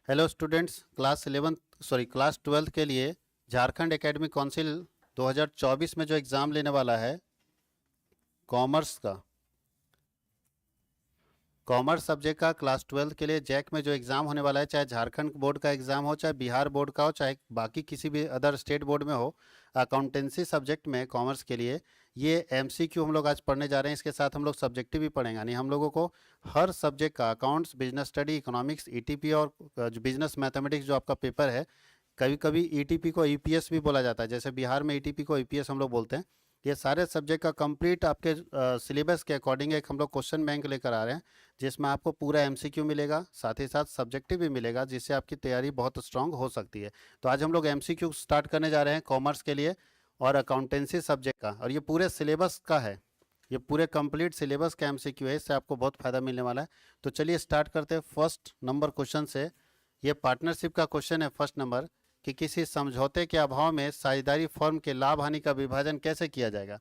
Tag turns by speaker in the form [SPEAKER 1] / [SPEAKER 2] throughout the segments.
[SPEAKER 1] Hello students, class 12th के लिए Jharkhand academic council 2024 में जो एग्ज़ाम लेने वाला है कॉमर्स सब्जेक्ट का क्लास 12th के लिए जैक में जो एग्ज़ाम होने वाला है, चाहे झारखंड बोर्ड का एग्ज़ाम हो, चाहे बिहार बोर्ड का हो, चाहे बाकी किसी भी अदर स्टेट बोर्ड में हो, अकाउंटेंसी सब्जेक्ट में कॉमर्स के लिए ये एमसीक्यू हम लोग आज पढ़ने जा रहे हैं। इसके साथ हम लोग सब्जेक्टिव भी पढ़ेंगे, यानी हम लोगों को हर सब्जेक्ट का accounts, business study, economics, ETP और जो बिजनेस मैथमेटिक्स जो आपका पेपर है, कभी कभी ईटीपी को ईपीएस भी बोला जाता है, जैसे बिहार में ईटीपी को ईपीएस हम लोग बोलते हैं। ये सारे सब्जेक्ट का कंप्लीट आपके सिलेबस के अकॉर्डिंग एक हम लोग क्वेश्चन बैंक लेकर आ रहे हैं, जिसमें आपको पूरा एमसीक्यू मिलेगा, साथ ही साथ सब्जेक्टिव भी मिलेगा, जिससे आपकी तैयारी बहुत स्ट्रांग हो सकती है। तो आज हम लोग एमसीक्यू स्टार्ट करने जा रहे हैं कॉमर्स के लिए और अकाउंटेंसी सब्जेक्ट का, और ये पूरे सिलेबस का है, ये पूरे कंप्लीट सिलेबस का एमसीक्यू है, इससे आपको बहुत फ़ायदा मिलने वाला है। तो चलिए स्टार्ट करते हैं फर्स्ट नंबर क्वेश्चन से। ये पार्टनरशिप का क्वेश्चन है फर्स्ट नंबर, कि किसी समझौते के अभाव में साझेदारी फर्म के लाभ हानि का विभाजन कैसे किया जाएगा।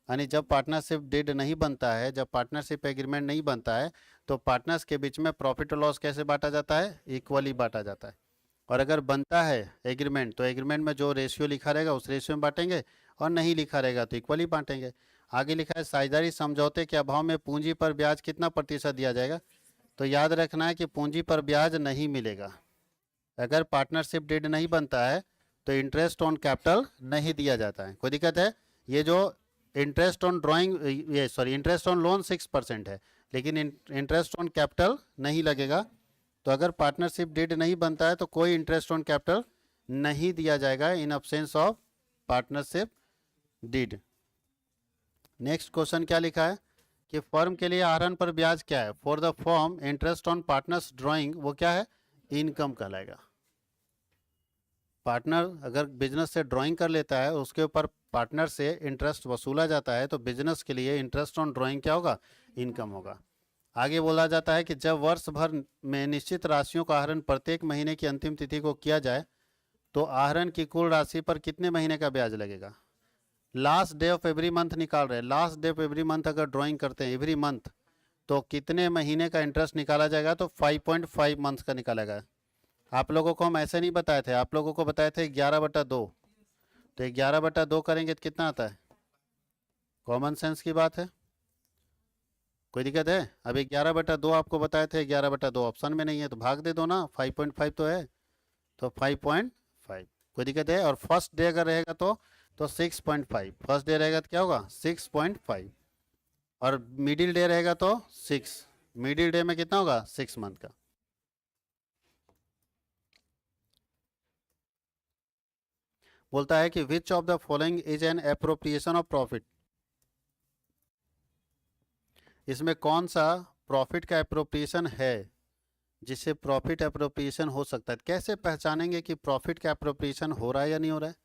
[SPEAKER 1] यानी जब पार्टनरशिप डीड नहीं बनता है, जब पार्टनरशिप एग्रीमेंट नहीं बनता है, तो पार्टनर्स के बीच में प्रॉफिट और लॉस कैसे बांटा जाता है? इक्वली बांटा जाता है। और अगर बनता है एग्रीमेंट, तो एग्रीमेंट में जो रेशियो लिखा रहेगा उस रेशियो में बांटेंगे, और नहीं लिखा रहेगा तो इक्वली बांटेंगे। आगे लिखा है साझेदारी समझौते के अभाव में पूंजी पर ब्याज कितना प्रतिशत दिया जाएगा। तो याद रखना है कि पूंजी पर ब्याज नहीं मिलेगा। अगर पार्टनरशिप डीड नहीं बनता है तो इंटरेस्ट ऑन कैपिटल नहीं दिया जाता है। कोई दिक्कत है? ये जो interest on interest on loan 6% है, लेकिन इंटरेस्ट ऑन कैपिटल नहीं लगेगा। तो अगर पार्टनरशिप डीड नहीं बनता है तो कोई इंटरेस्ट ऑन कैपिटल नहीं दिया जाएगा in absence of partnership deed. Next question क्या लिखा है कि फर्म के लिए आहरण पर ब्याज क्या है? For the firm interest on partners drawing, वो क्या है? इनकम कहलाएगा। पार्टनर अगर बिजनेस से ड्राइंग कर लेता है, उसके ऊपर पार्टनर से इंटरेस्ट वसूला जाता है, तो बिजनेस के लिए इंटरेस्ट ऑन ड्राइंग क्या होगा? इनकम होगा। आगे बोला जाता है कि जब वर्ष भर में निश्चित राशियों का आहरण प्रत्येक महीने की अंतिम तिथि को किया जाए, तो आहरण की कुल राशि पर कितने महीने का ब्याज लगेगा? Last day of every month निकाल रहे हैं। Last day of every month अगर ड्राइंग करते हैं एवरी मंथ, तो कितने महीने का इंटरेस्ट निकाला जाएगा? तो 5.5 मंथ का निकालेगा। आप लोगों को हम ऐसे नहीं बताए थे, आप लोगों को बताए थे 11/2। तो 11/2 करेंगे तो कितना आता है? कॉमन सेंस की बात है, कोई दिक्कत है? अभी 11/2 आपको बताए थे, 11/2 ऑप्शन में नहीं है तो भाग दे दो ना, 5.5 तो है, तो 5.5। कोई दिक्कत है? और फर्स्ट डे अगर रहेगा तो 6.5। फर्स्ट डे रहेगा तो क्या होगा? 6.5। और मिडिल डे रहेगा तो 6। मिडिल डे में कितना होगा? 6 मंथ का। बोलता है कि which of the following is an appropriation of profit. इसमें कौन सा प्रॉफिट का एप्रोप्रिएशन है जिससे प्रॉफिट एप्रोप्रिएशन हो सकता है? कैसे पहचानेंगे कि प्रॉफिट का एप्रोप्रिएशन हो रहा है या नहीं हो रहा है?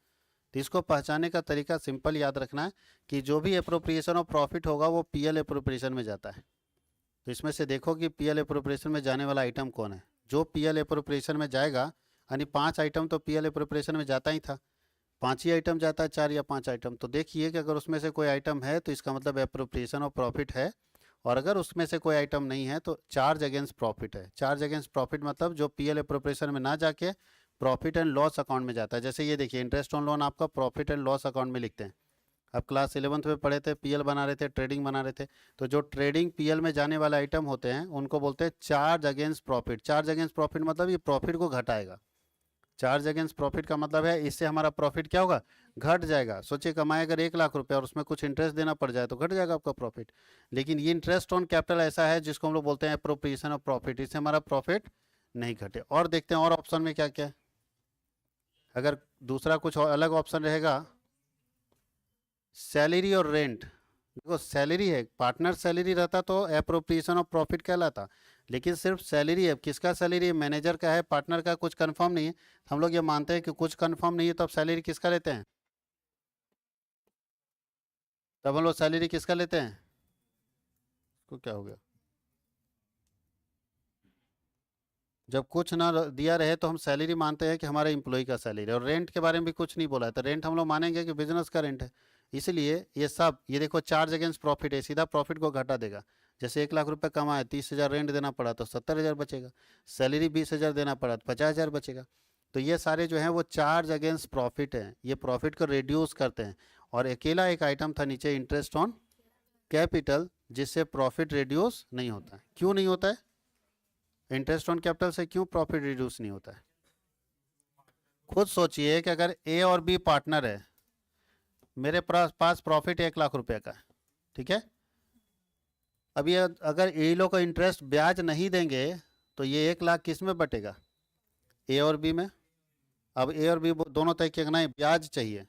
[SPEAKER 1] तो इसको पहचानने का तरीका सिंपल याद रखना है कि जो भी एप्रोप्रिएशन ऑफ प्रॉफिट होगा वो पीएल एप्रोप्रिएशन में जाता है। तो इसमें से देखो कि पीएल एप्रोप्रिएशन में जाने वाला आइटम कौन है। जो पीएल एप्रोप्रिएशन में जाएगा, यानी 5 आइटम तो पीएल एप्रोप्रिएशन में जाता ही था, 5 ही आइटम जाता है, 4 या 5 आइटम। तो देखिए कि अगर उसमें से कोई आइटम है तो इसका मतलब एप्रोप्रिएशन ऑफ प्रॉफिट है, और अगर उसमें से कोई आइटम नहीं है तो चार्ज अगेंस्ट प्रॉफिट है। चार्ज अगेंस्ट प्रॉफिट मतलब जो पीएल एप्रोप्रिएशन में ना जाके प्रॉफिट एंड लॉस अकाउंट में जाता है। जैसे ये देखिए, इंटरेस्ट ऑन लोन आपका प्रॉफिट एंड लॉस अकाउंट में लिखते हैं। अब क्लास 11th में पढ़े थे, पीएल बना रहे थे, ट्रेडिंग बना रहे थे, तो जो ट्रेडिंग पीएल में जाने वाले आइटम होते हैं उनको बोलते हैं charge against profit. Charge against profit मतलब ये प्रॉफिट को घटाएगा। चार्ज अगेंस्ट प्रॉफिट का मतलब है इससे हमारा प्रॉफिट क्या होगा? घट जाएगा। सोचिए, कमाए अगर 1 लाख रुपए और उसमें कुछ इंटरेस्ट देना पड़ जाए तो घट जाएगा आपका प्रॉफिट। लेकिन ये इंटरेस्ट ऑन कैपिटल ऐसा है जिसको हम लोग बोलते हैं एप्रोप्रिएशन ऑफ प्रॉफिट, इससे हमारा प्रॉफिट नहीं घटे। और देखते हैं और ऑप्शन में क्या क्या है। अगर दूसरा कुछ और अलग ऑप्शन रहेगा, सैलरी और रेंट। देखो सैलरी है, पार्टनर सैलरी रहता तो एप्रोप्रिएशन ऑफ प्रॉफिट कहलाता, लेकिन सिर्फ सैलरी है। किसका सैलरी है? मैनेजर का है, पार्टनर का कुछ कंफर्म नहीं है। हम लोग ये मानते हैं कि कुछ कंफर्म नहीं है, तो अब सैलरी किसका लेते हैं? तब हम लोग सैलरी किसका लेते हैं? को क्या हो गया? जब कुछ ना दिया रहे तो हम सैलरी मानते हैं कि हमारे एम्प्लॉय का सैलरी। और रेंट के बारे में भी कुछ नहीं बोला है, तो रेंट हम लोग मानेंगे कि बिजनेस का रेंट है। इसलिए ये सब, ये देखो चार्ज अगेंस्ट प्रॉफिट है, सीधा प्रॉफिट को घटा देगा। जैसे 1 लाख रुपए कमाए, 30,000 रेंट देना पड़ा तो 70,000 बचेगा, सैलरी 20,000 देना पड़ा तो 50,000 बचेगा। तो ये सारे जो हैं वो चार्ज अगेंस्ट प्रॉफिट हैं, ये प्रॉफिट को रिड्यूस करते हैं। और अकेला एक आइटम था नीचे इंटरेस्ट ऑन कैपिटल, जिससे प्रॉफिट रिड्यूस नहीं होता है। क्यों नहीं होता है? इंटरेस्ट ऑन कैपिटल से क्यों प्रॉफिट रिड्यूस नहीं होता है? खुद सोचिए कि अगर ए और बी पार्टनर है, मेरे पास प्रॉफिट 1 लाख रुपए का है, ठीक है। अब ये अगर ए लोग को इंटरेस्ट ब्याज नहीं देंगे तो ये 1 लाख किस में बटेगा? ए और बी में। अब ए और बी दोनों तय के नहीं ब्याज चाहिए,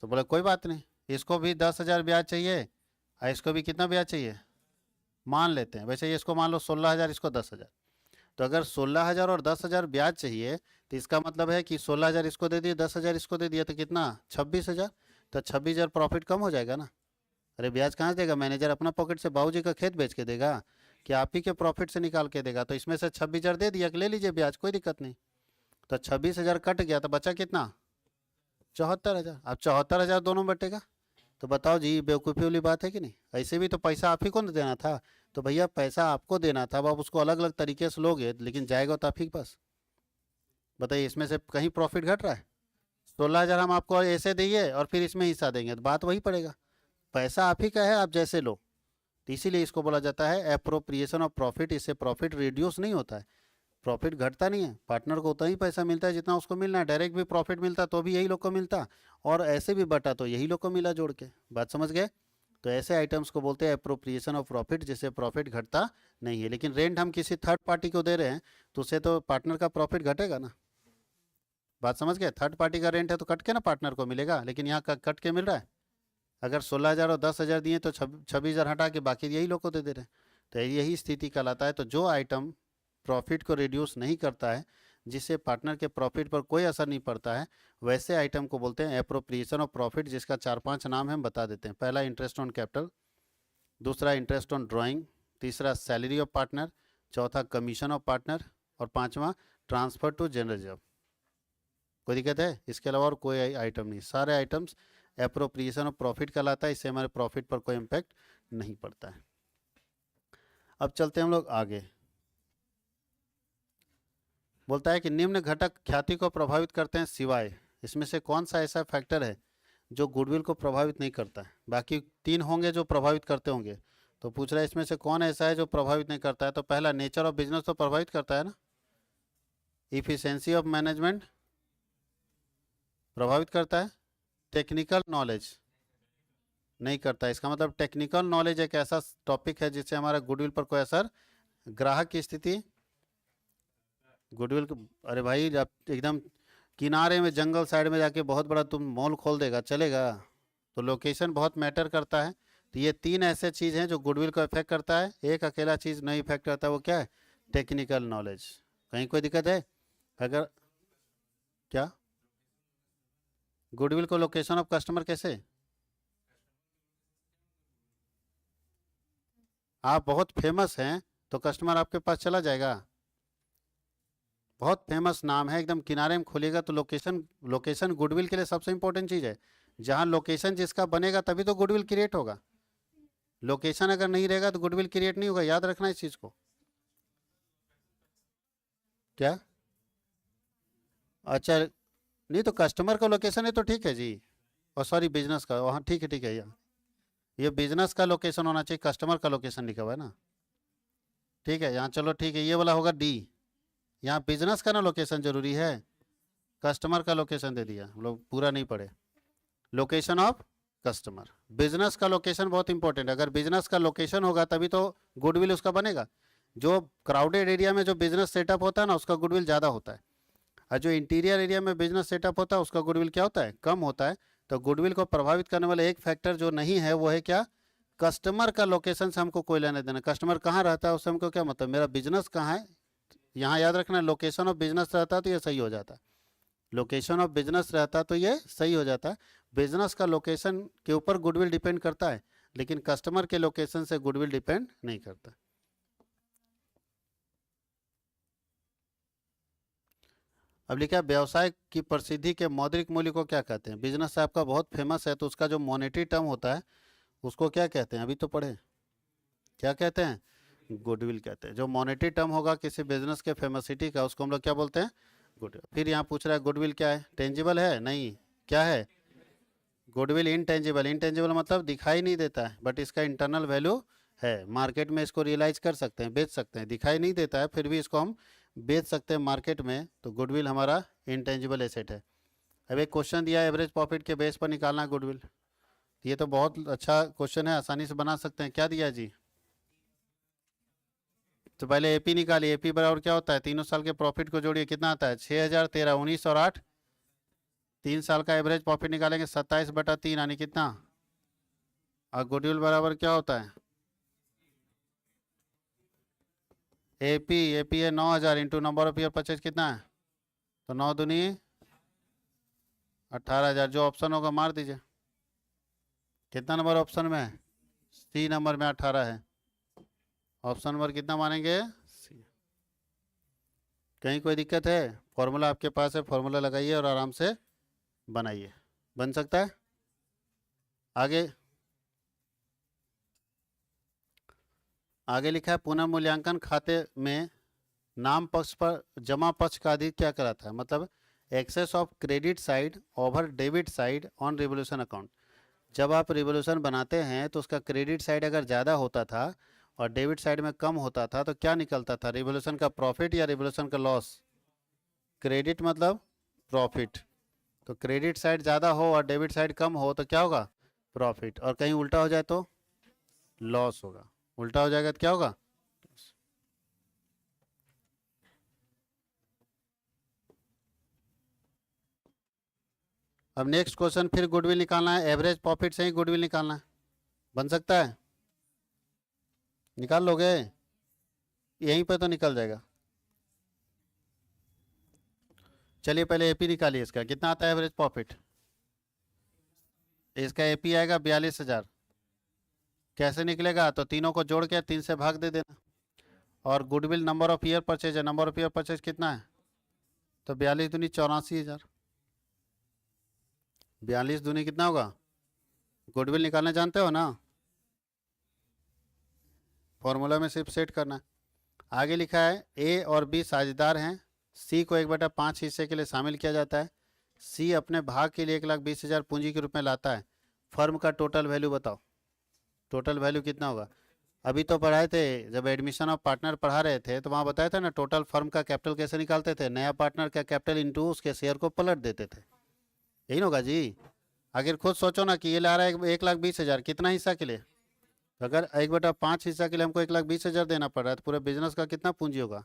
[SPEAKER 1] तो बोले कोई बात नहीं, इसको भी 10,000 ब्याज चाहिए और इसको भी कितना ब्याज चाहिए, मान लेते हैं वैसे, इसको मान लो 16,000, इसको 10,000। तो अगर 16,000 और 10,000 ब्याज चाहिए तो इसका मतलब है कि 16,000 इसको दे दिए, 10,000 इसको दे दिया, तो कितना 26,000। तो 26,000 प्रॉफिट कम हो जाएगा ना। अरे ब्याज कहाँ से देगा? मैनेजर अपना पॉकेट से बाबूजी का खेत बेच के देगा कि आप ही के प्रॉफिट से निकाल के देगा? तो इसमें से 26,000 दे दिया कि ले लीजिए ब्याज, कोई दिक्कत नहीं। तो 26,000 कट गया तो बचा कितना? 74,000। अब 74,000 दोनों बटेगा। तो बताओ जी, बेवकूफ़ी वाली बात है कि नहीं? ऐसे भी तो पैसा आप ही को ना देना था। तो भैया पैसा आपको देना था, अब आप उसको अलग अलग तरीके से लोगे लेकिन जाएगा तो आप ही के पास। बताइए, इसमें से कहीं प्रॉफिट घट रहा है? 16,000 हम आपको ऐसे देंगे और फिर इसमें हिस्सा देंगे तो बात वही पड़ेगा। पैसा आप ही का है, आप जैसे लो। तो इसीलिए इसको बोला जाता है एप्रोप्रिएशन ऑफ प्रॉफिट। इससे प्रॉफिट रिड्यूस नहीं होता है, प्रॉफिट घटता नहीं है। पार्टनर को उतना ही पैसा मिलता है जितना उसको मिलना है। डायरेक्ट भी प्रॉफिट मिलता तो भी यही लोग को मिलता, और ऐसे भी बटा तो यही लोग को मिला जोड़ के। बात समझ गए? तो ऐसे आइटम्स को बोलते हैं एप्रोप्रिएशन ऑफ प्रॉफिट, जिससे प्रॉफिट घटता नहीं है। लेकिन रेंट हम किसी थर्ड पार्टी को दे रहे हैं तो उससे तो पार्टनर का प्रॉफिट घटेगा ना। बात समझ गए? थर्ड पार्टी का रेंट है तो कट के ना पार्टनर को मिलेगा, लेकिन यहाँ कट के मिल रहा है। अगर 16,000 और 10,000 दिए तो 26,000 हटा के बाकी यही लोग को दे रहे हैं। तो यही स्थिति कहलाता है। तो जो आइटम प्रॉफिट को रिड्यूस नहीं करता है, जिससे पार्टनर के प्रॉफिट पर कोई असर नहीं पड़ता है, वैसे आइटम को बोलते हैं एप्रोप्रिएशन ऑफ प्रॉफिट, जिसका 4-5 नाम है, हम बता देते हैं। पहला इंटरेस्ट ऑन कैपिटल, दूसरा इंटरेस्ट ऑन ड्राइंग, तीसरा सैलरी ऑफ पार्टनर, चौथा कमीशन ऑफ पार्टनर, और पांचवा ट्रांसफर टू जनरल रिजर्व। कोई दिक्कत है? इसके अलावा और कोई आइटम नहीं, सारे आइटम्स एप्रोप्रिएशन ऑफ प्रॉफिट कहलाता है। इससे हमारे प्रॉफिट पर कोई इम्पैक्ट नहीं पड़ता है। अब चलते हैं हम लोग आगे। बोलता है कि निम्न घटक ख्याति को प्रभावित करते हैं सिवाय, इसमें से कौन सा ऐसा फैक्टर है जो गुडविल को प्रभावित नहीं करता है? बाकी 3 होंगे जो प्रभावित करते होंगे, तो पूछ रहा है इसमें से कौन ऐसा है जो प्रभावित नहीं करता है? तो पहला, नेचर ऑफ बिजनेस तो प्रभावित करता है ना। इफिशिएंसी ऑफ मैनेजमेंट प्रभावित करता है। टेक्निकल नॉलेज नहीं करता है। इसका मतलब टेक्निकल नॉलेज एक ऐसा टॉपिक है जिससे हमारा गुडविल पर कोई असर, ग्राहक की स्थिति, गुडविल। अरे भाई, जब एकदम किनारे में जंगल साइड में जाके बहुत बड़ा तुम मॉल खोल देगा, चलेगा? तो लोकेशन बहुत मैटर करता है। तो ये 3 ऐसे चीज़ हैं जो गुडविल को इफेक्ट करता है। एक अकेला चीज़ नहीं इफेक्ट करता, वो क्या है? Technical knowledge. कहीं कोई दिक्कत है? अगर क्या गुडविल को लोकेशन ऑफ कस्टमर कैसे? आप बहुत फेमस हैं तो कस्टमर आपके पास चला जाएगा। बहुत फेमस नाम है, एकदम किनारे में खोलिएगा तो लोकेशन, लोकेशन गुडविल के लिए सबसे इंपॉर्टेंट चीज़ है। जहाँ लोकेशन जिसका बनेगा तभी तो गुडविल क्रिएट होगा। लोकेशन अगर नहीं रहेगा तो गुडविल क्रिएट नहीं होगा, याद रखना इस चीज़ को। क्या? अच्छा, नहीं तो कस्टमर का लोकेशन है तो ठीक है जी, और सॉरी बिजनेस का, वहाँ ठीक है, ठीक है। ये बिजनेस का लोकेशन होना चाहिए, कस्टमर का लोकेशन लिखा हुआ है ना। ठीक है, यहाँ चलो ठीक है, ये वाला होगा डी। यहाँ बिजनेस का ना लोकेशन जरूरी है, कस्टमर का लोकेशन दे दिया, हम लोग पूरा नहीं पढ़े। लोकेशन ऑफ कस्टमर, बिजनेस का लोकेशन बहुत इंपॉर्टेंट है। अगर बिजनेस का लोकेशन होगा तभी तो गुडविल उसका बनेगा। जो क्राउडेड एरिया में जो बिजनेस सेटअप होता है ना, उसका गुडविल ज़्यादा होता है, और जो इंटीरियर एरिया में बिजनेस सेटअप होता है उसका गुडविल क्या होता है? कम होता है। तो गुडविल को प्रभावित करने वाला एक फैक्टर जो नहीं है वो है क्या? कस्टमर का लोकेशन से हमको कोई लेना देना। कस्टमर कहाँ रहता है उससे हमको क्या मतलब, मेरा बिजनेस कहाँ है। यहाँ याद रखना, लोकेशन ऑफ बिजनेस रहता तो ये सही हो जाता। लोकेशन ऑफ बिजनेस रहता तो ये सही हो जाता। बिजनेस का लोकेशन के ऊपर गुडविल डिपेंड करता है, लेकिन कस्टमर के लोकेशन से गुडविल डिपेंड नहीं करता। अब लिखा है व्यवसाय की प्रसिद्धि के मौद्रिक मूल्य को क्या कहते हैं? बिजनेस आपका बहुत फेमस है तो उसका जो मॉनेटरी टर्म होता है उसको क्या कहते हैं? अभी तो पढ़े। क्या कहते हैं? गुडविल कहते हैं। जो मॉनेटरी टर्म होगा किसी बिजनेस के फेमसिटी का, उसको हम लोग क्या बोलते हैं? गुडविल। फिर यहाँ पूछ रहा है गुडविल क्या है? टेंजिबल है? नहीं। क्या है? Goodwill intangible. इनटेंजिबल मतलब दिखाई नहीं देता है, बट इसका इंटरनल वैल्यू है। मार्केट में इसको रियलाइज कर सकते हैं, बेच सकते हैं। दिखाई नहीं देता है फिर भी इसको हम बेच सकते हैं मार्केट में, तो गुडविल हमारा इनटेंजिबल एसेट है। अब एक क्वेश्चन दिया है एवरेज प्रॉफिट के बेस पर निकालना है गुडविल। ये तो बहुत अच्छा क्वेश्चन है, आसानी से बना सकते हैं। क्या दिया जी? तो पहले एपी निकालिए। एपी बराबर क्या होता है? तीनों साल के प्रॉफिट को जोड़िए, कितना आता है? 6,000, 13, 19 और 8। 3 साल का एवरेज प्रॉफिट निकालेंगे 27/3 यानी कितना? और गुडविल बराबर क्या होता है? एपी। एपी है 9,000 into number of year purchase कितना है? तो 9 दूनी 18,000। जो ऑप्शन होगा मार दीजिए। कितना नंबर ऑप्शन में है? सी नंबर में 18 है। ऑप्शन नंबर कितना मानेंगे? सी। कहीं कोई दिक्कत है? फॉर्मूला आपके पास है, फॉर्मूला लगाइए और आराम से बनाइए, बन सकता है। आगे आगे लिखा है पुनर्मूल्यांकन खाते में नाम पक्ष पर जमा पक्ष का अधिक क्या कराता है? मतलब excess of credit side over debit side on revolution account. जब आप रिवोल्यूशन बनाते हैं तो उसका क्रेडिट साइड अगर ज़्यादा होता था और डेबिट साइड में कम होता था तो क्या निकलता था? रिवोल्यूशन का प्रॉफिट या रिवोल्यूशन का लॉस? क्रेडिट मतलब प्रॉफिट। तो क्रेडिट साइड ज़्यादा हो और डेबिट साइड कम हो तो क्या होगा? प्रॉफिट। और कहीं उल्टा हो जाए तो लॉस होगा। उल्टा हो जाएगा तो क्या होगा? अब नेक्स्ट क्वेश्चन फिर गुडविल निकालना है। एवरेज प्रॉफिट से ही गुडविल निकालना है, बन सकता है? निकाल लोगे? यहीं पे तो निकल जाएगा। चलिए पहले एपी निकालिए। इसका कितना आता है एवरेज प्रॉफिट? इसका एपी आएगा 42,000। कैसे निकलेगा? तो तीनों को जोड़ के 3 से भाग दे देना। और goodwill number of year purchase है। नंबर ऑफ ईयर परचेज कितना है? तो 42 दूनी 84,000। 42 दूनी कितना होगा? गुडविल निकालना जानते हो ना? फॉर्मूला में सिर्फ सेट करना है। आगे लिखा है ए और बी साझेदार हैं। सी को 1/5 हिस्से के लिए शामिल किया जाता है। सी अपने भाग के लिए 1,20,000 पूंजी के रूप में लाता है। फर्म का टोटल वैल्यू बताओ। टोटल वैल्यू कितना होगा? अभी तो पढ़ाए थे, जब एडमिशन ऑफ पार्टनर पढ़ा रहे थे तो वहाँ बताया था ना टोटल फर्म का कैपिटल कैसे निकालते थे। नया पार्टनर का कैपिटल इंटू उसके शेयर को पलट देते थे। यही होगा जी। आखिर खुद सोचो ना कि ये ला रहा है 1,20,000 कितना हिस्सा के लिए? अगर 1/5 हिस्सा के लिए हमको 1,20,000 देना पड़ रहा है तो पूरे बिजनेस का कितना पूंजी होगा?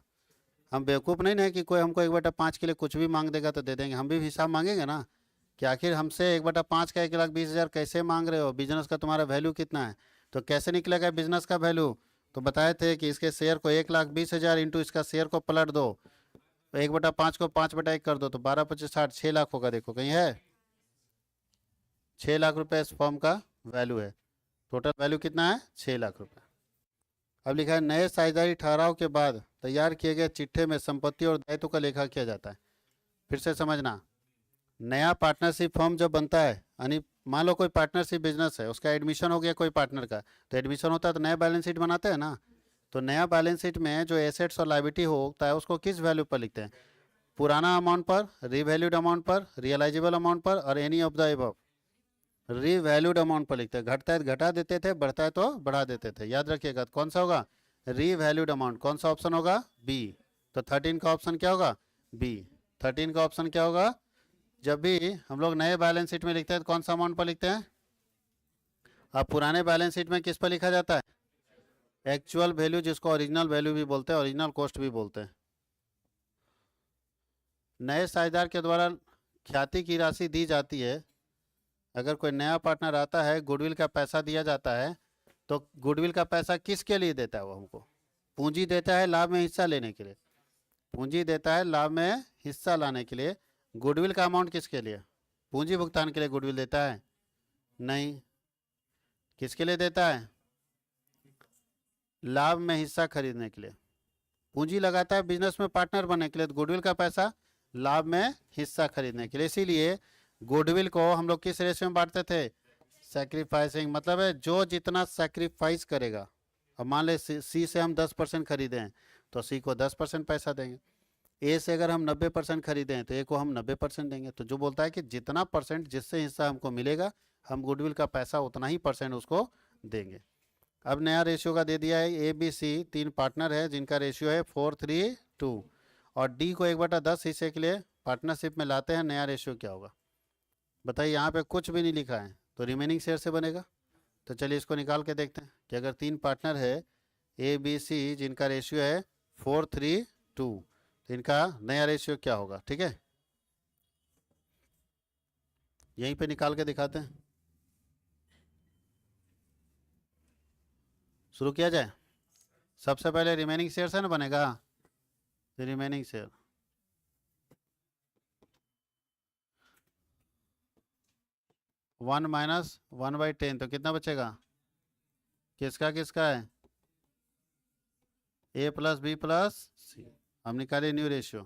[SPEAKER 1] हम बेवकूफ़ नहीं है कि कोई हमको 1/5 के लिए कुछ भी मांग देगा तो दे देंगे। हम भी हिसाब मांगेंगे ना कि आखिर हमसे 1/5 का 1,20,000 कैसे मांग रहे हो? बिजनेस का तुम्हारा वैल्यू कितना है? तो कैसे निकलेगा बिजनेस का वैल्यू? तो बताए थे कि इसके शेयर को 1,20,000 इंटू इसका शेयर को पलट दो। 1/5 को 5/1 कर दो तो 12×5 = 6 लाख होगा। देखो कहीं है? 6 लाख रुपए इस फॉर्म का वैल्यू है। टोटल वैल्यू कितना है? 6 लाख रुपए। अब लिखा है नए साझेदारी ठहराव के बाद तैयार किए गए चिट्ठे में संपत्ति और दायित्व का लेखा किया जाता है। फिर से समझना, नया पार्टनरशिप फॉर्म जब बनता है, यानी मान लो कोई पार्टनरशिप बिजनेस है, उसका एडमिशन हो गया कोई पार्टनर का, तो एडमिशन होता है तो नया बैलेंस शीट बनाते हैं ना। तो नया बैलेंस शीट में जो एसेट्स और लायबिलिटी होता है उसको किस वैल्यू पर लिखते हैं? पुराना अमाउंट पर, रिवैल्यूड अमाउंट पर, रियलाइजेबल अमाउंट पर और any of the above. Revalued amount पर लिखते हैं। घटता है तो घटा देते थे, बढ़ता है तो बढ़ा देते थे। याद रखिएगा कौन सा होगा? Revalued amount. कौन सा ऑप्शन होगा? बी। तो 13 का ऑप्शन क्या होगा? बी। 13 का ऑप्शन क्या होगा? जब भी हम लोग नए बैलेंस शीट में लिखते हैं तो कौन सा अमाउंट पर लिखते हैं? अब पुराने बैलेंस शीट में किस पर लिखा जाता है? एक्चुअल वैल्यू, जिसको ओरिजिनल वैल्यू भी बोलते हैं, ओरिजिनल कॉस्ट भी बोलते हैं। नए साझेदार के द्वारा ख्याति की राशि दी जाती है। अगर कोई नया पार्टनर आता है, गुडविल का पैसा दिया जाता है, तो गुडविल का पैसा किसके लिए देता है? वो हमको पूंजी देता है लाभ में हिस्सा लेने के लिए। पूंजी देता है लाभ में हिस्सा लाने के लिए। गुडविल का अमाउंट किसके लिए? पूंजी भुगतान के लिए गुडविल देता है? नहीं। किसके लिए देता है? लाभ में हिस्सा खरीदने के लिए। पूंजी लगाता है बिजनेस में पार्टनर बनने के लिए, तो गुडविल का पैसा लाभ में हिस्सा खरीदने के लिए। इसीलिए गुडविल को हम लोग किस रेशियो में बांटते थे? सैक्रिफाइसिंग। मतलब है जो जितना सैक्रिफाइस करेगा अब मान ले सी से हम 10% खरीदे हैं तो सी को 10% पैसा देंगे। ए से अगर हम 90% खरीदे हैं तो ए को हम 90% देंगे। तो जो बोलता है कि जितना परसेंट जिससे हिस्सा हमको मिलेगा हम गुडविल का पैसा उतना ही परसेंट उसको देंगे। अब नया रेशियो का दे दिया है, ए बी सी 3 पार्टनर है जिनका रेशियो है 4:3:2 और डी को 1/10 हिस्से के लिए पार्टनरशिप में लाते हैं। नया रेशियो क्या होगा बताइए। यहाँ पे कुछ भी नहीं लिखा है तो रिमेनिंग शेयर से बनेगा। तो चलिए इसको निकाल के देखते हैं कि अगर 3 पार्टनर है ए बी सी जिनका रेशियो है 4:3:2 तो इनका नया रेशियो क्या होगा। ठीक है, यहीं पे निकाल के दिखाते हैं। शुरू किया जाए। सबसे पहले रिमेनिंग शेयर से ना बनेगा, रिमेनिंग शेयर 1 - 1/10 तो कितना बचेगा, किसका किसका है, A plus B plus C. हम निकाले new ratio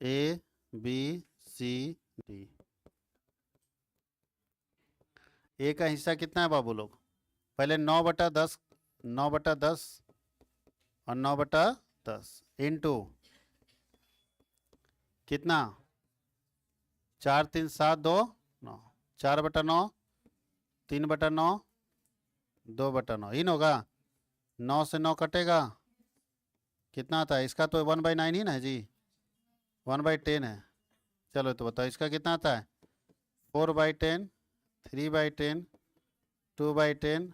[SPEAKER 1] A B C D. A का हिस्सा कितना है बाबू लोग, पहले 9/10, 9/10 और 9/10 इंटू कितना 4 3 7 2 9, 4/9, 3/9, 2/9 इन होगा। 9 से 9 कटेगा कितना आता है, इसका तो 1/9 ही ना है जी, 1/10 है। चलो तो बताओ इसका कितना आता है, 4/10, 3/10, 2/10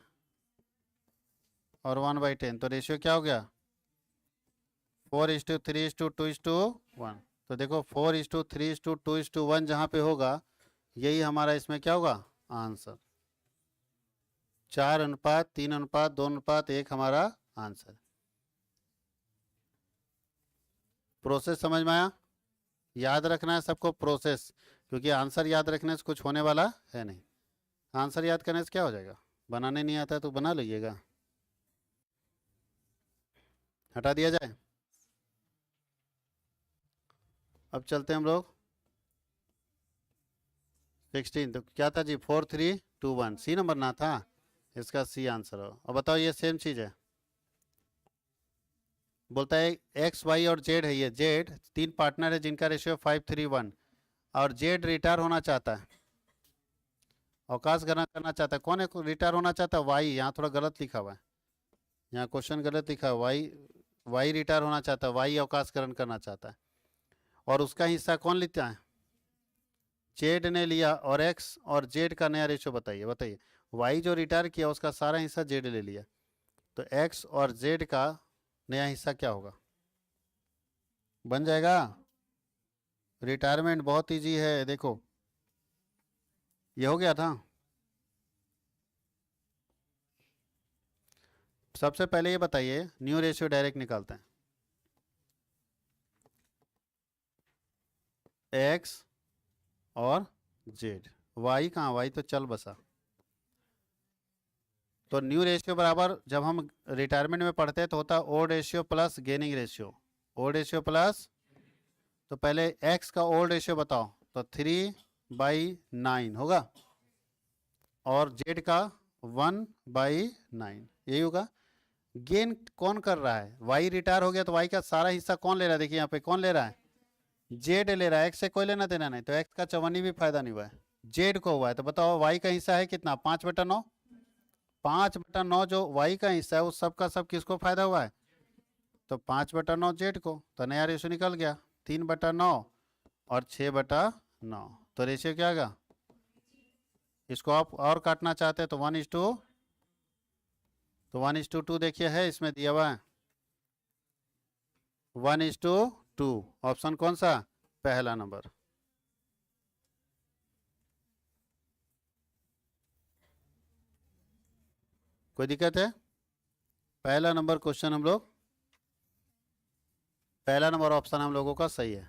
[SPEAKER 1] और 1/10। तो रेशियो क्या हो गया 4:3:2:1। तो देखो 4:3:2:1 जहाँ पे होगा यही हमारा इसमें क्या होगा आंसर। 4:3:2:1 हमारा आंसर। प्रोसेस समझ में आया, याद रखना है सबको प्रोसेस, क्योंकि आंसर याद रखने से कुछ होने वाला है नहीं। आंसर याद करने से क्या हो जाएगा, बनाने नहीं आता है तो बना लीजिएगा, हटा दिया जाए। अब चलते हैं हम लोग 16। तो क्या था जी 4:3:2:1 सी नंबर ना था, इसका सी आंसर हो। अब बताओ ये सेम चीज है, बोलता है एक्स वाई और जेड है, ये जेड 3 पार्टनर है जिनका रेशियो 5:3:1 और जेड रिटायर होना चाहता है, अवकाश ग्रहण करना चाहता है। कौन है रिटायर होना चाहता है, वाई। यहाँ थोड़ा गलत लिखा हुआ है, यहाँ क्वेश्चन गलत लिखा है, वाई, वाई रिटायर होना चाहता है, वाई अवकाश ग्रहण करना चाहता है। और उसका हिस्सा कौन लेता है, जेड ने लिया। और एक्स और जेड का नया रेशियो बताइए, बताइए। वाई जो रिटायर किया उसका सारा हिस्सा जेड ले लिया, तो एक्स और जेड का नया हिस्सा क्या होगा, बन जाएगा। रिटायरमेंट बहुत इजी है, देखो ये हो गया था। सबसे पहले ये बताइए, न्यू रेशियो डायरेक्ट निकालते हैं। एक्स और जेड, वाई कहाँ, वाई तो चल बसा। तो न्यू रेशियो बराबर जब हम रिटायरमेंट में पढ़ते हैं तो होता है ओ रेशियो प्लस गेनिंग रेशियो, ओ रेशियो प्लस। तो पहले एक्स का ओल्ड रेशियो बताओ, तो 3/9 होगा और जेड का 1/9 यही होगा। गेन कौन कर रहा है, वाई रिटायर हो गया तो वाई का सारा हिस्सा कौन ले रहा है, देखिए यहाँ पे कौन ले रहा है, जेड ले रहा है, एक्स से कोई लेना देना नहीं, तो एक्स का चवन्नी भी फायदा नहीं हुआ है, जेड को हुआ है। तो बताओ वाई का हिस्सा है कितना 5/9, 5/9 जो वाई का हिस्सा है उस सब का सब किसको फायदा हुआ है, तो 5/9 जेड को। तो नया रेशियो निकल गया 3/9 और 6/9। तो रेशियो क्या आएगा, इसको आप और काटना चाहते हैं तो 1:2, तो 1:2 देखिए है इसमें दिया हुआ है 1:2। ऑप्शन कौन सा, पहला नंबर। कोई दिक्कत है, पहला नंबर क्वेश्चन हम लोग, पहला नंबर ऑप्शन हम लोगों का सही है।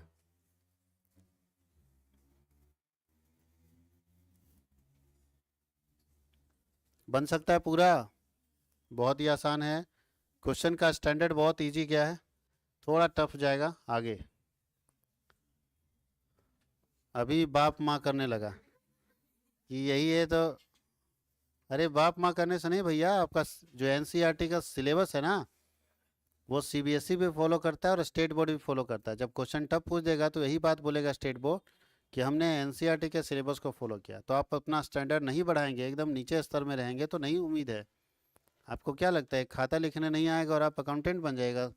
[SPEAKER 1] बन सकता है पूरा, बहुत ही आसान है। क्वेश्चन का स्टैंडर्ड बहुत इजी गया है, थोड़ा टफ जाएगा आगे। अभी बाप माँ करने लगा कि यही है तो अरे बाप माँ करने से नहीं भैया, आपका जो एनसीईआरटी का सिलेबस है ना, वो सीबीएसई भी फॉलो करता है और स्टेट बोर्ड भी फॉलो करता है। जब क्वेश्चन टफ पूछ देगा तो यही बात बोलेगा स्टेट बोर्ड कि हमने एनसीईआरटी के सिलेबस को फॉलो किया। तो आप अपना स्टैंडर्ड नहीं बढ़ाएंगे, एकदम नीचे स्तर में रहेंगे तो नहीं उम्मीद है। आपको क्या लगता है खाता लिखने नहीं आएगा और आप अकाउंटेंट बन जाएगा,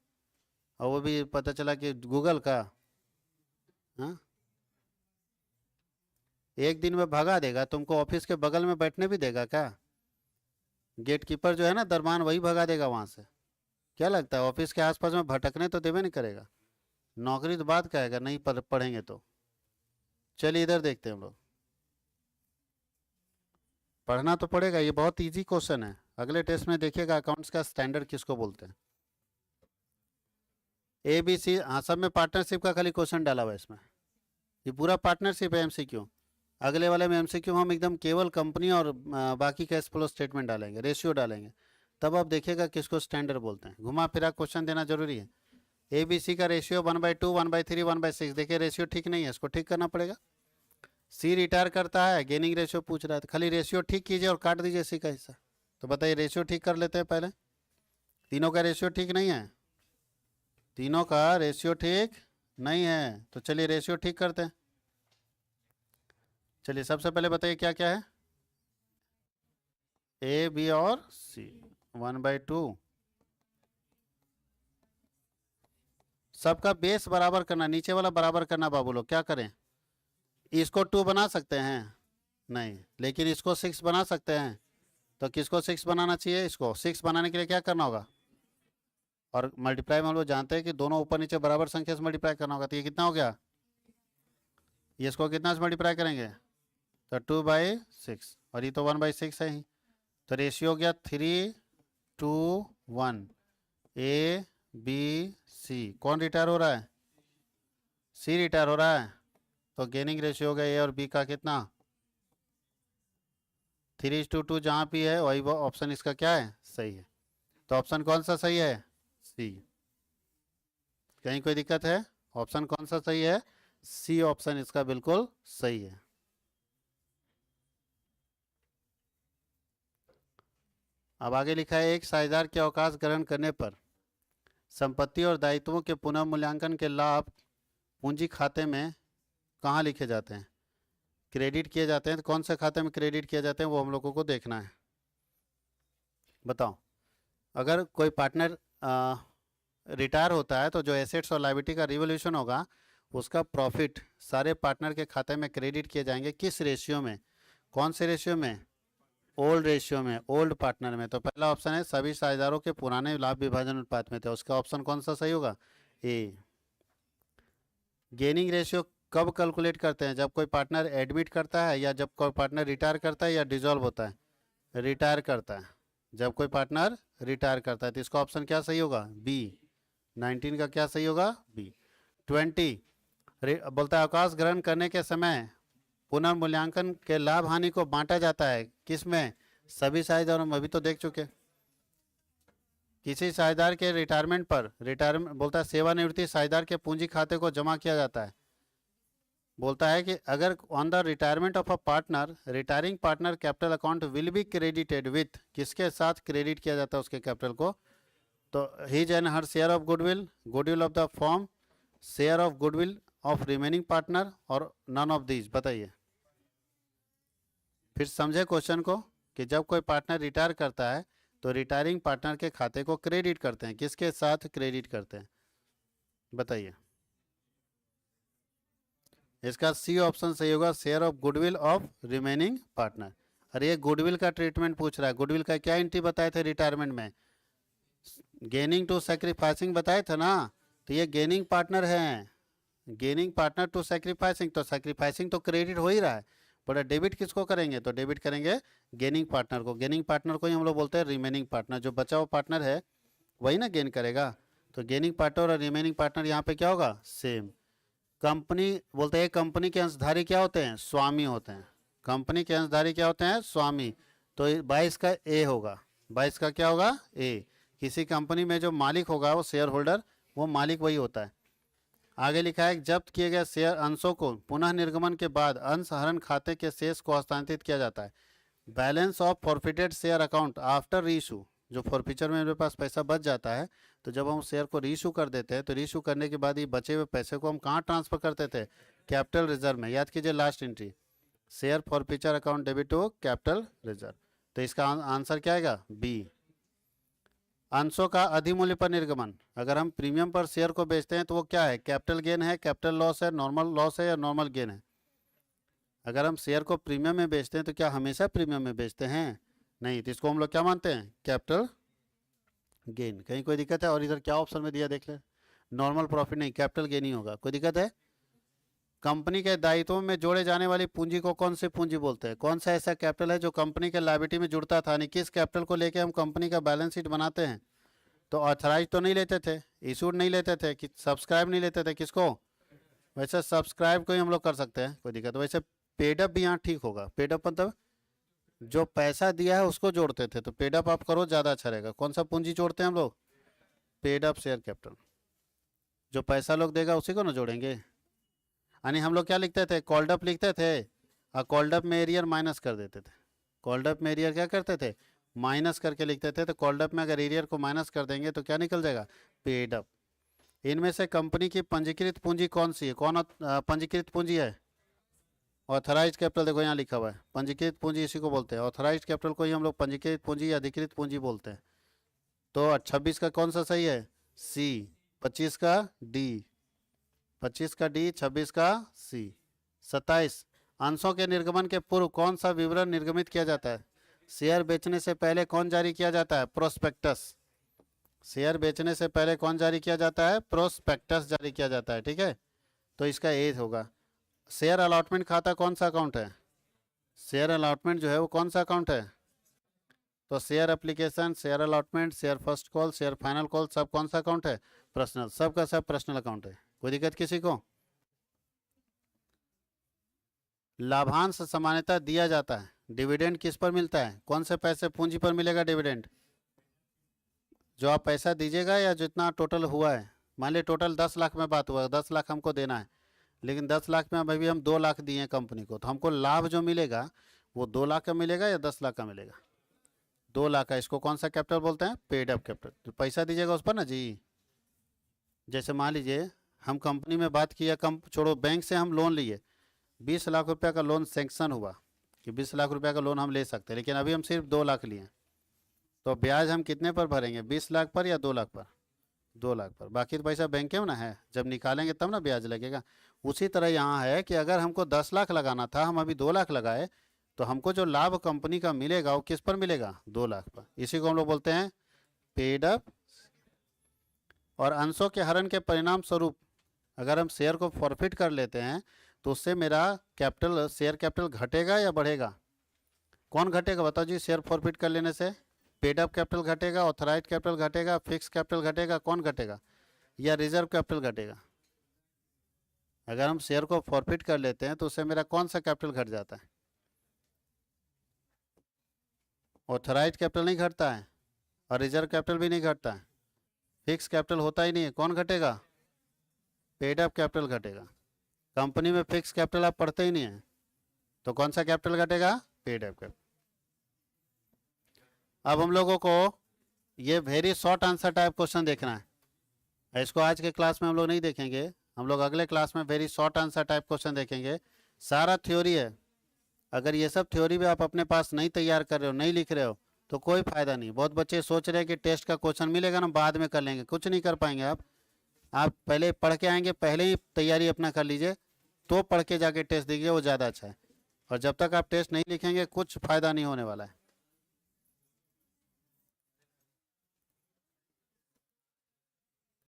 [SPEAKER 1] और वो भी पता चला कि गूगल का? हाँ, एक दिन में भगा देगा तुमको, ऑफिस के बगल में बैठने भी देगा क्या? गेट कीपर जो है ना दरबान, वही भगा देगा वहां से। क्या लगता है ऑफिस के आसपास में भटकने तो देवे नहीं करेगा? नौकरी तो बात का है, अगर नहीं पढ़ेंगे तो। चलिए इधर देखते हैं हम लोग। पढ़ना तो पड़ेगा, ये बहुत इजी क्वेश्चन है। अगले टेस्ट में देखिएगा अकाउंट्स का स्टैंडर्ड किसको बोलते हैं। ए बी सी, हाँ सब में पार्टनरशिप का खाली क्वेश्चन डाला हुआ है इसमें। ये पूरा पार्टनरशिप है एमसीक्यू। अगले वाले में एमसीक्यू हम एकदम केवल कंपनी और बाकी कैश फ्लो स्टेटमेंट डालेंगे, रेशियो डालेंगे, तब आप देखिएगा किसको स्टैंडर्ड बोलते हैं। घुमा फिरा क्वेश्चन देना जरूरी है। ए बी सी का रेशियो 1/2, 1/3, 1/6, देखिए रेशियो ठीक नहीं है, इसको ठीक करना पड़ेगा। सी रिटायर करता है, गेनिंग रेशियो पूछ रहा है, तो खाली रेशियो ठीक कीजिए और काट दीजिए सी का हिस्सा। तो बताइए रेशियो ठीक कर लेते हैं पहले। तीनों का रेशियो ठीक नहीं है, तीनों का रेशियो ठीक नहीं है, तो चलिए रेशियो ठीक करते हैं। चलिए सबसे पहले बताइए क्या क्या है। ए बी और सी 1/2, सबका बेस बराबर करना, नीचे वाला बराबर करना। बाबू लोग क्या करें, इसको 2 बना सकते हैं? नहीं, लेकिन इसको 6 बना सकते हैं। तो किसको 6 बनाना चाहिए? इसको 6 बनाने के लिए क्या करना होगा? और मल्टीप्लाई में हम लोग जानते हैं कि दोनों ऊपर नीचे बराबर संख्या से मल्टीप्लाई करना होगा। तो ये कितना हो गया? ये इसको कितना से मल्टीप्लाई करेंगे? तो 2/6, और ये तो 1/6 है ही। तो रेशियो हो गया 3:1। ए बी सी, कौन रिटायर हो रहा है? सी रिटायर हो रहा है। तो गेनिंग रेशियो हो गया ए और बी का कितना? 3:2। जहाँ भी है वही वो ऑप्शन इसका क्या है? सही है। तो ऑप्शन कौन सा सही है? सी। कहीं कोई दिक्कत है? ऑप्शन कौन सा सही है? सी ऑप्शन इसका बिल्कुल सही है। अब आगे लिखा है, एक साझेदार के अवकाश ग्रहण करने पर संपत्ति और दायित्वों के पुनः मूल्यांकन के लाभ पूंजी खाते में कहाँ लिखे जाते हैं? क्रेडिट किए जाते हैं। तो कौन से खाते में क्रेडिट किए जाते हैं वो हम लोगों को देखना है। बताओ, अगर कोई पार्टनर रिटायर होता है तो जो एसेट्स और लायबिलिटी का रिवोल्यूशन होगा, उसका प्रॉफिट सारे पार्टनर के खाते में क्रेडिट किए जाएंगे। किस रेशियो में? कौन से रेशियो में? ओल्ड रेशियो में, ओल्ड पार्टनर में। तो पहला ऑप्शन है सभी साझेदारों के पुराने लाभ विभाजन अनुपात में थे, उसका ऑप्शन कौन सा सही होगा? ए। गेनिंग रेशियो कब कैलकुलेट करते हैं? जब कोई पार्टनर एडमिट करता है, या जब कोई पार्टनर रिटायर करता है, या डिजॉल्व होता है? रिटायर करता है। जब कोई पार्टनर रिटायर करता है, तो इसका ऑप्शन क्या सही होगा? बी। 19 का क्या सही होगा? बी। 20 बोलता है अवकाश ग्रहण करने के समय पुनर्मूल्यांकन के लाभ हानि को बांटा जाता है किस में? सभी साझेदारों में। अभी तो देख चुके। किसी साझेदार के रिटायरमेंट पर, रिटायरमेंट बोलता है सेवानिवृत्ति साझेदार के पूंजी खाते को जमा किया जाता है। बोलता है कि अगर on the retirement of a partner, retiring partner capital account will be credited with, किसके साथ क्रेडिट किया जाता है उसके कैपिटल को? तो his and her share of goodwill, goodwill of the form, share of goodwill of remaining partner, और none of these. बताइए, फिर समझे क्वेश्चन को, कि जब कोई पार्टनर रिटायर करता है तो रिटायरिंग पार्टनर के खाते को क्रेडिट करते हैं, किसके साथ क्रेडिट करते हैं? बताइए। इसका सी ऑप्शन सही होगा, share of goodwill of remaining partner. अरे ये गुडविल का ट्रीटमेंट पूछ रहा है। गुडविल का क्या एंट्री बताए थे रिटायरमेंट में? गेनिंग टू सैक्रिफाइसिंग बताए थे ना। तो ये गेनिंग पार्टनर है, गेनिंग पार्टनर टू सैक्रिफाइसिंग, तो सैक्रिफाइसिंग तो क्रेडिट हो ही रहा है, बट डेबिट किसको करेंगे? तो डेबिट करेंगे गेनिंग पार्टनर को। गेनिंग पार्टनर को ही हम लोग बोलते हैं रिमेनिंग पार्टनर। जो बचा हुआ पार्टनर है वही ना गेन करेगा। तो गेनिंग पार्टनर और रिमेनिंग पार्टनर यहाँ पे क्या होगा? सेम। कंपनी बोलते हैं कंपनी के अंशधारी क्या होते हैं? स्वामी होते हैं। कंपनी के अंशधारी क्या होते हैं? स्वामी। तो 22 का ए होगा। 22 का क्या होगा? ए। किसी कंपनी में जो मालिक होगा वो शेयर होल्डर, वो मालिक वही होता है। आगे लिखा है जब्त किए गए शेयर अंशों को पुनः निर्गमन के बाद अंश हरण खाते के शेष को हस्तांतरित किया जाता है। Balance of forfeited share account after reissue, जो फॉरफिचर में मेरे पास पैसा बच जाता है, तो जब हम शेयर को रीइशू कर देते हैं तो रीइशू करने के बाद ये बचे हुए पैसे को हम कहाँ ट्रांसफर करते थे, कैपिटल रिजर्व में। याद कीजिए last entry, share forfeiture account debit to capital reserve. तो इसका आंसर क्या आएगा, बी। अंशों का अधिमूल्य पर निर्गमन, अगर हम प्रीमियम पर शेयर को बेचते हैं तो वो क्या है, कैपिटल गेन है, कैपिटल लॉस है, नॉर्मल लॉस है या नॉर्मल गेन है। अगर हम शेयर को प्रीमियम में बेचते हैं तो क्या हमेशा प्रीमियम में बेचते हैं, नहीं, तो इसको हम लोग क्या मानते हैं, कैपिटल गेन। कहीं कोई दिक्कत है, और इधर क्या ऑप्शन में दिया देख ले, नॉर्मल प्रॉफिट नहीं, कैपिटल गेन ही होगा, कोई दिक्कत है। कंपनी के दायित्वों में जोड़े जाने वाली पूंजी को कौन सी पूंजी बोलते हैं, कौन सा ऐसा कैपिटल है जो कंपनी के लायबिलिटी में जुड़ता था, यानी किस कैपिटल को लेके हम कंपनी का बैलेंस शीट बनाते हैं। तो ऑथराइज तो नहीं लेते थे, इशूड नहीं लेते थे, कि सब्सक्राइब नहीं लेते थे, किसको, वैसे सब्सक्राइब को ही हम लोग कर सकते हैं, कोई दिक्कत। वैसे पेडअप भी यहाँ ठीक होगा, पेडअप मतलब जो पैसा दिया है उसको जोड़ते थे, तो पेडअप आप करो ज़्यादा अच्छा रहेगा। कौन सा पूंजी जोड़ते हैं हम लोग, पेडअप शेयर कैपिटल, जो पैसा लोग देगा उसी को ना जोड़ेंगे। यानी हम लोग क्या लिखते थे, कॉल्डअप लिखते थे और कॉल्डअप में एरियर माइनस कर देते थे। कॉल्डअप में एरियर क्या करते थे, माइनस करके लिखते थे। तो कॉल्डअप में अगर एरियर को माइनस कर देंगे तो क्या निकल जाएगा, पेडअप। इनमें से कंपनी की पंजीकृत पूंजी कौन सी है, कौन पंजीकृत पूंजी है, ऑथराइज कैपिटल। देखो यहाँ लिखा हुआ है पंजीकृत पूंजी, इसी को बोलते हैं। ऑथराइज कैपिटल को ही हम लोग पंजीकृत पूंजी या अधिकृत पूंजी बोलते हैं। तो 26 का कौन सा सही है, सी। 25 का डी, 25 का डी, 26 का सी। 27, अंशों के निर्गमन के पूर्व कौन सा विवरण निर्गमित किया जाता है, शेयर बेचने से पहले कौन जारी किया जाता है, प्रोस्पेक्टस। शेयर बेचने से पहले कौन जारी किया जाता है, प्रोस्पेक्टस जारी किया जाता है, ठीक है। तो इसका ए होगा। शेयर अलॉटमेंट खाता कौन सा अकाउंट है, शेयर अलॉटमेंट जो है वो कौन सा अकाउंट है। तो share application, share allotment, share first call, share final call, सब कौन सा अकाउंट है, पर्सनल, सब का सब पर्सनल अकाउंट है, कोई दिक्कत किसी को। लाभांश सामान्यतः दिया जाता है, डिविडेंड किस पर मिलता है, कौन से पैसे पूंजी पर मिलेगा डिविडेंड, जो आप पैसा दीजिएगा या जितना टोटल हुआ है। मान लीजिए टोटल 10 लाख में बात हुआ, 10 लाख हमको देना है, लेकिन 10 लाख में अभी हम 2 लाख दिए हैं कंपनी को, तो हमको लाभ जो मिलेगा वो 2 लाख का मिलेगा या 10 लाख का मिलेगा, 2 लाख का। इसको कौन सा कैपिटल बोलते हैं, पेड अप कैपिटल। तो पैसा दीजिएगा उस पर ना जी। जैसे मान लीजिए हम कंपनी में बात किया, कम छोड़ो, बैंक से हम लोन लिए, 20 लाख रुपये का लोन सेंक्शन हुआ कि 20 लाख रुपये का लोन हम ले सकते हैं, लेकिन अभी हम सिर्फ 2 लाख लिए। तो ब्याज हम कितने पर भरेंगे, 20 लाख पर या 2 लाख पर, 2 लाख पर। बाकी तो पैसा बैंक में ना है, जब निकालेंगे तब ना ब्याज लगेगा। उसी तरह यहाँ है कि अगर हमको 10 लाख लगाना था, हम अभी 2 लाख लगाए, तो हमको जो लाभ कंपनी का मिलेगा वो किस पर मिलेगा, 2 लाख पर। इसी को हम लोग बोलते हैं पेड अप। और अंशों के हरण के परिणाम स्वरूप अगर हम शेयर को फॉरफिट कर लेते हैं तो उससे मेरा कैपिटल, शेयर कैपिटल घटेगा या बढ़ेगा, कौन घटेगा बताओ जी। शेयर फॉरफिट कर लेने से पेड अप कैपिटल घटेगा, ऑथराइज कैपिटल घटेगा, फिक्स कैपिटल घटेगा, कौन घटेगा, या रिजर्व कैपिटल घटेगा। अगर हम शेयर को फॉरफिट कर लेते हैं तो उससे मेरा कौन सा कैपिटल घट जाता है, ऑथराइज कैपिटल नहीं घटता है और रिजर्व कैपिटल भी नहीं घटता है, फिक्स कैपिटल होता ही नहीं है, कौन घटेगा, पेड अप कैपिटल घटेगा। कंपनी में फिक्स कैपिटल आप पढ़ते ही नहीं है, तो कौन सा कैपिटल घटेगा, पेड अप कैपिटल। अब हम लोगों को ये very short answer type question देखना है। इसको आज के क्लास में हम लोग नहीं देखेंगे, हम लोग अगले क्लास में very short answer type question देखेंगे। सारा थ्योरी है, अगर ये सब थ्योरी भी आप अपने पास नहीं तैयार कर रहे हो, नहीं लिख रहे हो, तो कोई फायदा नहीं। बहुत बच्चे सोच रहे हैं कि टेस्ट का क्वेश्चन मिलेगा ना बाद में कर लेंगे, कुछ नहीं कर पाएंगे आप पहले पढ़ के आएंगे, पहले ही तैयारी अपना कर लीजिए, तो पढ़ के जाके टेस्ट दीजिए, वो ज़्यादा अच्छा है। और जब तक आप टेस्ट नहीं लिखेंगे कुछ फ़ायदा नहीं होने वाला है।